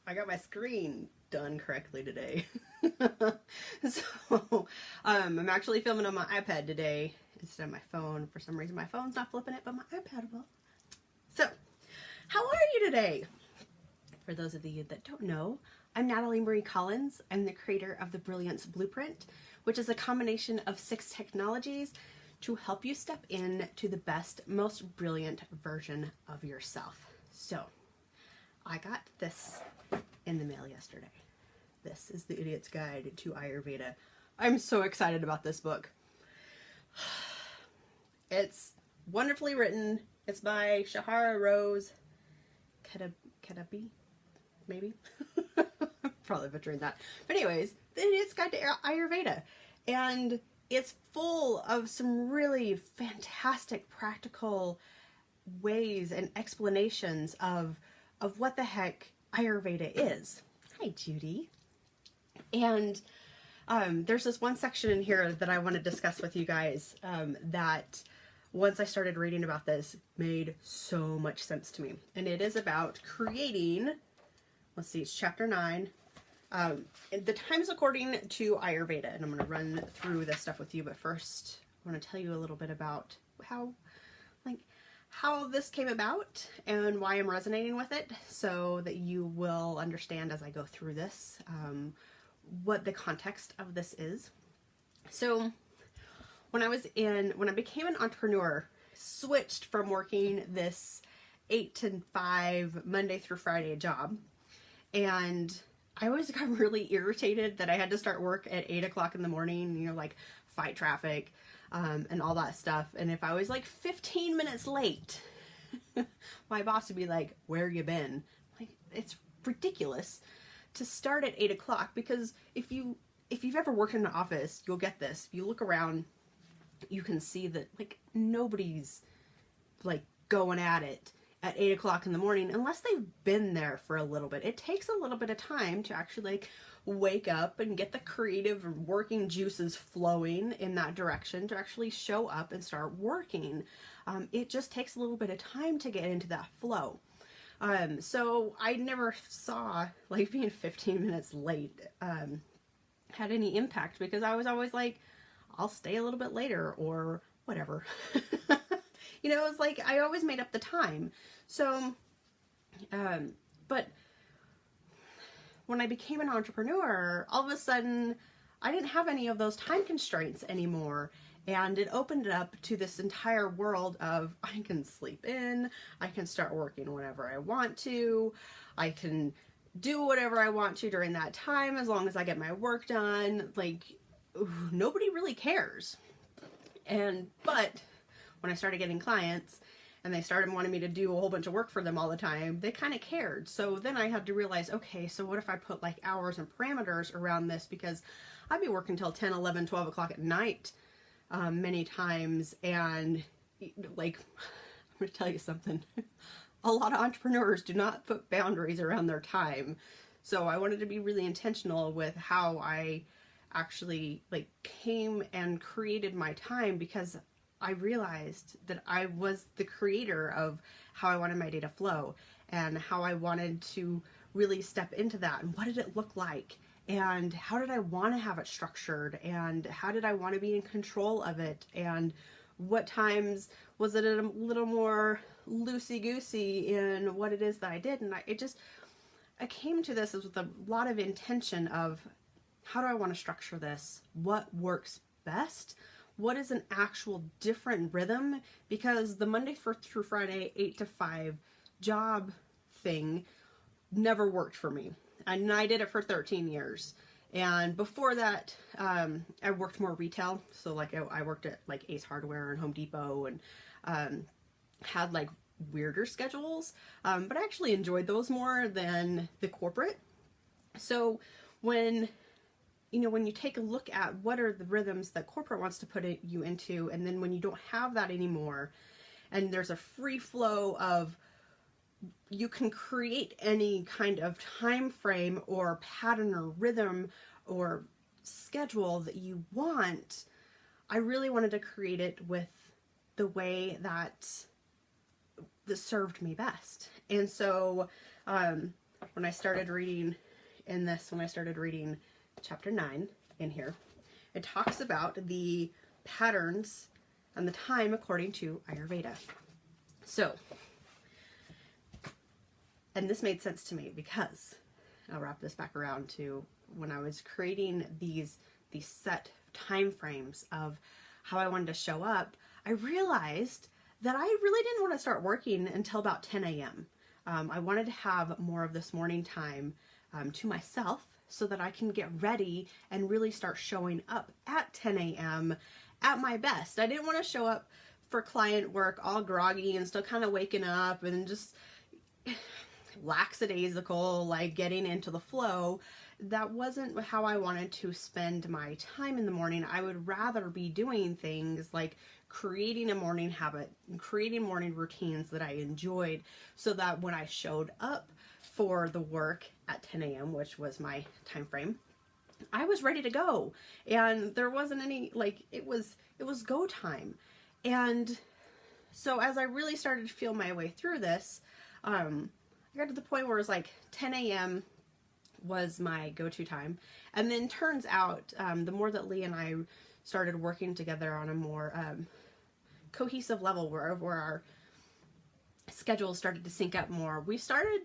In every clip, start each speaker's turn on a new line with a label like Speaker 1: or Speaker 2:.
Speaker 1: I got my screen done correctly today. So I'm actually filming on my iPad today instead of my phone. For some reason my phone's not flipping it, but my iPad will. So, how are you today? For those of you that don't know, I'm Natalie Marie Collins. I'm the creator of the Brilliance Blueprint, which is a combination of 6 technologies to help you step in to the best, most brilliant version of yourself. So, I got this in the mail yesterday. This is The Idiot's Guide to Ayurveda. I'm so excited about this book. It's wonderfully written. It's by Sahara Rose Ketabi, maybe? Probably butchering that. But anyways, The Idiot's Guide to Ayurveda. And it's full of some really fantastic practical ways and explanations of what the heck Ayurveda is. Hi, Judy. And there's this one section in here that I want to discuss with you guys that once I started reading about this made so much sense to me. And it is about creating, let's see, it's chapter 9, the times according to Ayurveda. And I'm going to run through this stuff with you, but first I want to tell you a little bit about how this came about and why I'm resonating with it, so that you will understand as I go through this what the context of this is. So when I became an entrepreneur, switched from working this 8 to 5 Monday through Friday job, and I always got really irritated that I had to start work at 8 o'clock in the morning, you know, like fight traffic, and all that stuff. And if I was like 15 minutes late, my boss would be like, "Where you been?" Like, it's ridiculous to start at 8 o'clock, because if you've ever worked in an office, you'll get this. If you look around, you can see that like nobody's like going at it at 8 o'clock in the morning unless they've been there for a little bit. It takes a little bit of time to actually like wake up and get the creative working juices flowing in that direction to actually show up and start working. It just takes a little bit of time to get into that flow. So I never saw like being 15 minutes late had any impact, because I was always like, I'll stay a little bit later or whatever. You know, it's like I always made up the time. So, but when I became an entrepreneur, all of a sudden I didn't have any of those time constraints anymore. And it opened it up to this entire world of I can sleep in, I can start working whenever I want to, I can do whatever I want to during that time as long as I get my work done. Like, nobody really cares. But when I started getting clients and they started wanting me to do a whole bunch of work for them all the time, they kind of cared. So then I had to realize, okay, so what if I put like hours and parameters around this? Because I'd be working till 10, 11, 12 o'clock at night many times. And like, I'm going to tell you something. A lot of entrepreneurs do not put boundaries around their time. So I wanted to be really intentional with how I actually like came and created my time, because I realized that I was the creator of how I wanted my day to flow and how I wanted to really step into that, and what did it look like, and how did I want to have it structured, and how did I want to be in control of it, and what times was it a little more loosey-goosey in what it is that I did. And I came to this with a lot of intention of, how do I want to structure this? What works best? What is an actual different rhythm? Because the Monday through Friday 8 to 5 job thing never worked for me. And I did it for 13 years. And before that, I worked more retail. So like I worked at like Ace Hardware and Home Depot, and had like weirder schedules. But I actually enjoyed those more than the corporate. So when you take a look at what are the rhythms that corporate wants to put you into, and then when you don't have that anymore, and there's a free flow of, you can create any kind of time frame or pattern or rhythm or schedule that you want, I really wanted to create it with the way that served me best. And so when I started reading when I started reading chapter 9 in here, it talks about the patterns and the time according to Ayurveda. So, and this made sense to me because I'll wrap this back around to when I was creating these set time frames of how I wanted to show up. I realized that I really didn't want to start working until about 10 a.m. I wanted to have more of this morning time to myself so that I can get ready and really start showing up at 10 a.m. at my best. I didn't want to show up for client work all groggy and still kind of waking up and just lackadaisical, like getting into the flow. That wasn't how I wanted to spend my time in the morning. I would rather be doing things like creating a morning habit and creating morning routines that I enjoyed, so that when I showed up for the work at 10 a.m., which was my time frame, I was ready to go. And there wasn't any, like, it was go time. And so as I really started to feel my way through this, I got to the point where it was like 10 a.m. was my go-to time. And then turns out, the more that Lee and I started working together on a more cohesive level where our schedules started to sync up more, we started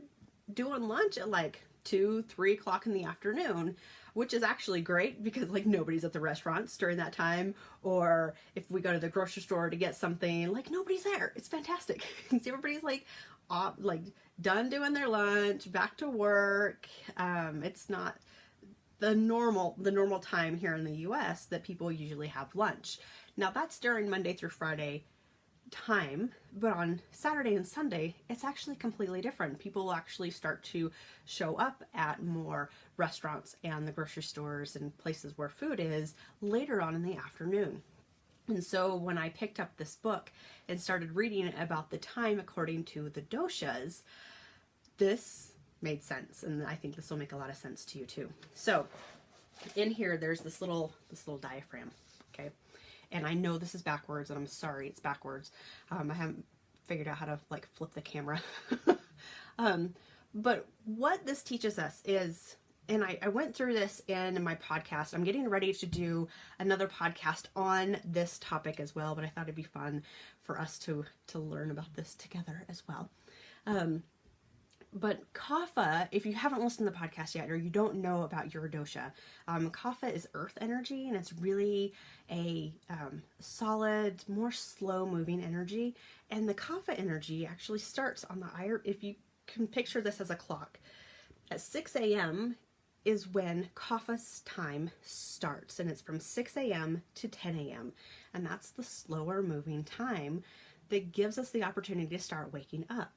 Speaker 1: doing lunch at like 2-3 o'clock in the afternoon, which is actually great because like nobody's at the restaurants during that time, or if we go to the grocery store to get something, like nobody's there. It's fantastic. Everybody's like done doing their lunch, back to work. It's not the normal time here in the US that people usually have lunch. Now that's during Monday through Friday time, but on Saturday and Sunday it's actually completely different. People actually start to show up at more restaurants and the grocery stores and places where food is later on in the afternoon. And so when I picked up this book and started reading about the time according to the doshas, this made sense, and I think this will make a lot of sense to you too. So in here there's this little diaphragm, okay? And I know this is backwards, and I'm sorry it's backwards. I haven't figured out how to like flip the camera. But what this teaches us is, and I went through this in my podcast. I'm getting ready to do another podcast on this topic as well, but I thought it'd be fun for us to learn about this together as well. But kapha, if you haven't listened to the podcast yet, or you don't know about your dosha, kapha is earth energy, and it's really a solid, more slow-moving energy. And the kapha energy actually starts on the if you can picture this as a clock, at 6 a.m. is when kapha's time starts, and it's from 6 a.m. to 10 a.m. And that's the slower moving time that gives us the opportunity to start waking up.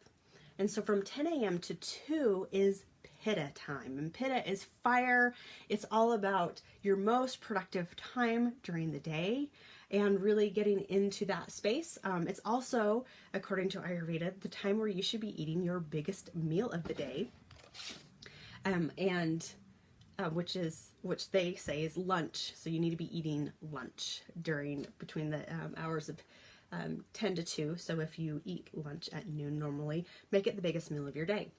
Speaker 1: And so from 10 a.m. to 2 is Pitta time. And Pitta is fire. It's all about your most productive time during the day and really getting into that space. It's also, according to Ayurveda, the time where you should be eating your biggest meal of the day. Which they say is lunch. So you need to be eating lunch between the hours of 10 to 2. So if you eat lunch at noon normally, make it the biggest meal of your day.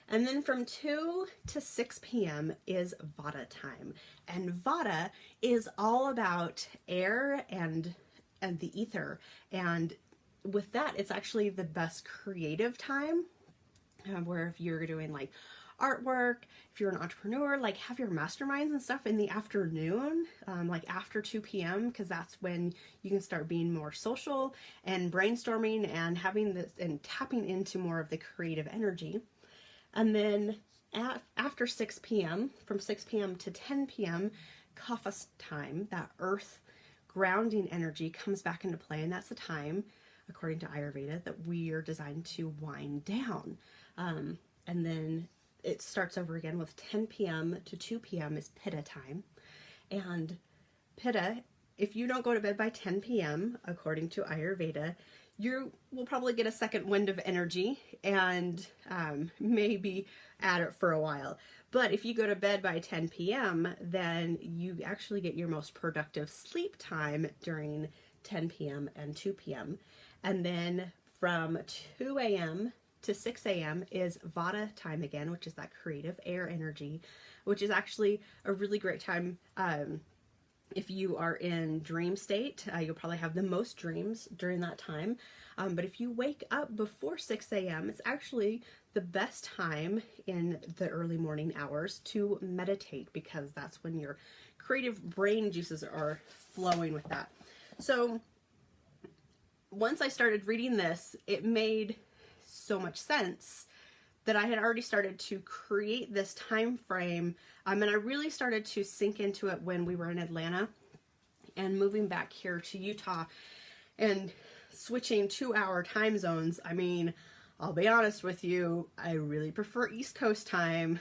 Speaker 1: And then from 2 to 6 p.m. is Vata time. And Vata is all about air and the ether. And with that, it's actually the best creative time, where if you're doing like artwork, if you're an entrepreneur, like have your masterminds and stuff in the afternoon, like after 2 p.m. because that's when you can start being more social and brainstorming and having this and tapping into more of the creative energy. And then after 6 p.m., from 6 p.m. to 10 p.m., kapha time, that earth grounding energy comes back into play, and that's the time, according to Ayurveda, that we are designed to wind down. And then it starts over again with 10 p.m. to 2 p.m. is Pitta time. And Pitta, if you don't go to bed by 10 p.m., according to Ayurveda, you will probably get a second wind of energy and maybe at it for a while. But if you go to bed by 10 p.m., then you actually get your most productive sleep time during 10 p.m. and 2 p.m. And then from 2 a.m. to 6 a.m. is Vata time again, which is that creative air energy, which is actually a really great time. If you are in dream state, you'll probably have the most dreams during that time. But if you wake up before 6 a.m., it's actually the best time in the early morning hours to meditate, because that's when your creative brain juices are flowing with that. So once I started reading this, it made so much sense that I had already started to create this time frame. And I really started to sink into it when we were in Atlanta and moving back here to Utah and switching 2-hour time zones. I mean, I'll be honest with you, I really prefer East Coast time.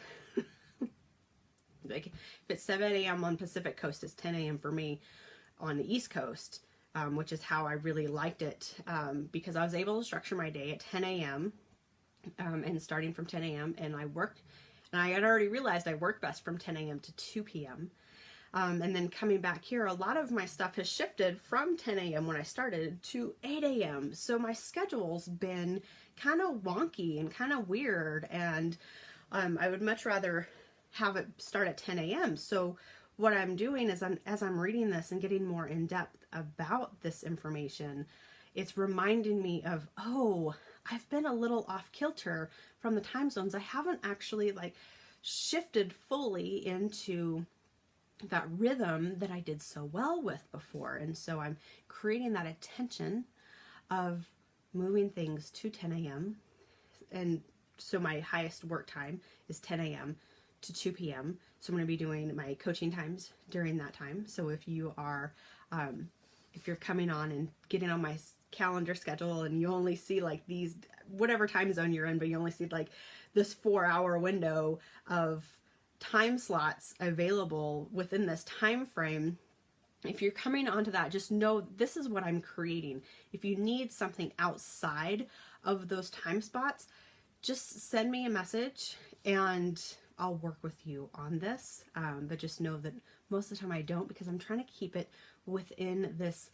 Speaker 1: Like if it's 7 a.m. on Pacific Coast, it's 10 a.m. for me on the East Coast, which is how I really liked it, because I was able to structure my day at 10 a.m. And starting from 10 a.m. and I worked, and I had already realized I worked best from 10 a.m. to 2 p.m. And then coming back here, a lot of my stuff has shifted from 10 a.m. when I started to 8 a.m. So my schedule's been kind of wonky and kind of weird, and I would much rather have it start at 10 a.m. So what I'm doing is, as I'm reading this and getting more in depth about this information, it's reminding me of, oh, I've been a little off kilter from the time zones. I haven't actually like shifted fully into that rhythm that I did so well with before. And so I'm creating that attention of moving things to 10 a.m. And so my highest work time is 10 a.m. to 2 p.m. So I'm going to be doing my coaching times during that time. So if you are, if you're coming on and getting on my calendar schedule and you only see like these, whatever time zone you're in, but you only see like this 4-hour window of time slots available within this time frame, if you're coming onto that, just know this is what I'm creating. If you need something outside of those time spots, just send me a message and I'll work with you on this. But just know that most of the time I don't, because I'm trying to keep it within this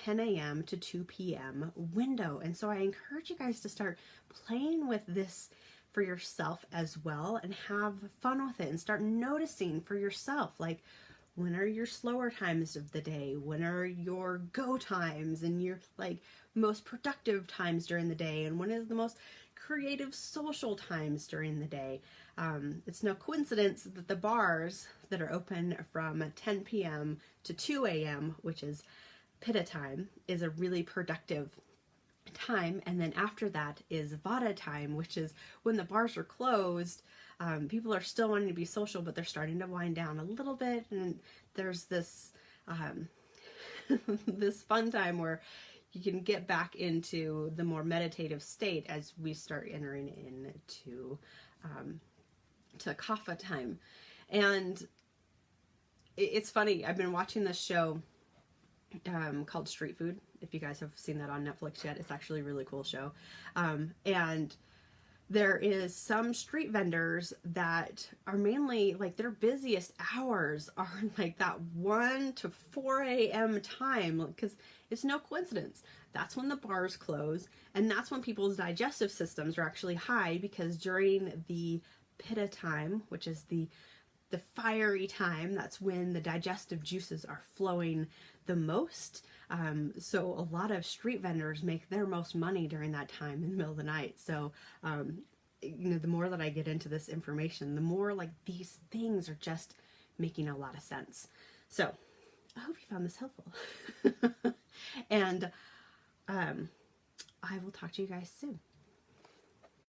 Speaker 1: 10 a.m. to 2 p.m. window. And so I encourage you guys to start playing with this for yourself as well and have fun with it and start noticing for yourself, like, when are your slower times of the day? When are your go times and your like most productive times during the day? And when is the most creative social times during the day? It's no coincidence that the bars that are open from 10 p.m. to 2 a.m., which is Pitta time, is a really productive time. And then after that is Vata time, which is when the bars are closed. People are still wanting to be social, but they're starting to wind down a little bit. And there's this, this fun time where you can get back into the more meditative state as we start entering into to Kapha time. And it's funny, I've been watching this show called Street Food. If you guys have seen that on Netflix yet, it's actually a really cool show. And there is some street vendors that are mainly like their busiest hours are like that 1 to 4 a.m. time, because it's no coincidence. That's when the bars close, and that's when people's digestive systems are actually high, because during the Pitta time, which is the fiery time, that's when the digestive juices are flowing the most. So a lot of street vendors make their most money during that time in the middle of the night. So, you know, the more that I get into this information, the more like these things are just making a lot of sense. So I hope you found this helpful. And I will talk to you guys soon.